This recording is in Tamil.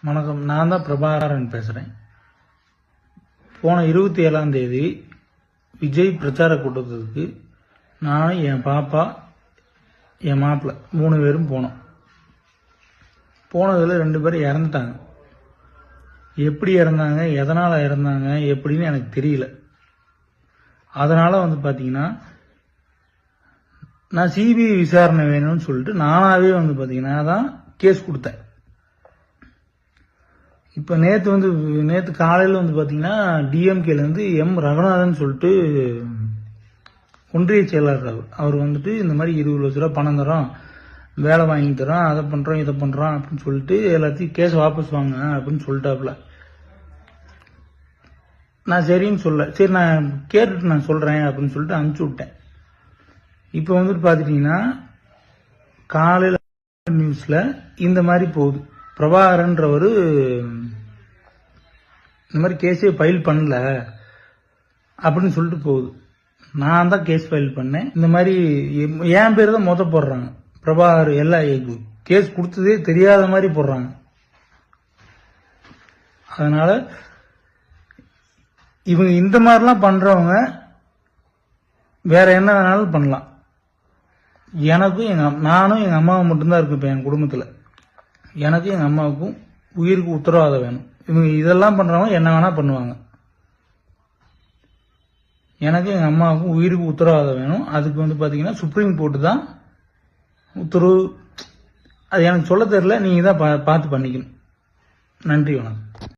வணக்கம். நான் தான் பிரபாகரன் பேசுகிறேன். போன 27ஆம் தேதி விஜய் பிரச்சார கூட்டத்துக்கு நானும் என் பாப்பா என் மாப்பிள்ளை 3 பேரும் போனோம். போனதில் 2 பேர் இறந்துட்டாங்க. எப்படி இறந்தாங்க, எதனால் இறந்தாங்க எப்படின்னு எனக்கு தெரியல. அதனால் பார்த்தீங்கன்னா நான் சிபிஐ விசாரணை வேணும்னு சொல்லிட்டு நானாகவே பார்த்தீங்கன்னா தான் கேஸ் கொடுத்தேன். இப்போ நேற்று காலையில் பார்த்தீங்கன்னா டிஎம்கேலேருந்து எம் ரகுநாதன் சொல்லிட்டு ஒன்றிய செயலாளர் அவர் இந்த மாதிரி 20 லட்ச ரூபா பணம் தரோம், வேலை வாங்கி தரோம், அதை பண்ணுறோம் இதை பண்ணுறோம் அப்படின்னு சொல்லிட்டு எல்லாத்தையும் கேஸ் வாபஸ் வாங்க அப்படின்னு சொல்லிட்டாப்புல. நான் சரின்னு சரி நான் கேட்டுட்டு நான் சொல்கிறேன் அப்படின்னு சொல்லிட்டு அனுப்பிச்சி விட்டேன். இப்போ பார்த்துட்டிங்கன்னா காலையில் நியூஸில் இந்த மாதிரி போகுது. பிரபாகரன்றவர் இந்த மாதிரி கேஸே ஃபைல் பண்ணல அப்படின்னு சொல்லிட்டு போகுது. நான் தான் கேஸ் ஃபைல் பண்ணேன். இந்த மாதிரி என் பேர் தான் போடுறாங்க. பிரபாகர் எல்லாம் கேஸ் கொடுத்ததே தெரியாத மாதிரி போடுறாங்க. அதனால இவங்க இந்த மாதிரிலாம் பண்றவங்க வேற என்ன வேணாலும் பண்ணலாம். நானும் எங்க அம்மாவும் மட்டும்தான் இருக்கு இப்ப என் குடும்பத்துல. எனக்கு எங்க அம்மாவுக்கும் உயிருக்கு உத்தரவாதம் வேணும். இவங்க இதெல்லாம் பண்றவங்க என்ன வேணா பண்ணுவாங்க. எனக்கு எங்க அம்மாவுக்கும் உயிருக்கு உத்தரவாதம் வேணும். அதுக்கு பாத்தீங்கன்னா சுப்ரீம் கோர்ட் தான் உத்தரவு. அது எனக்கு சொல்ல தெரியல, நீங்க தான் பார்த்து பண்ணிக்கணும். நன்றி, வணக்கம்.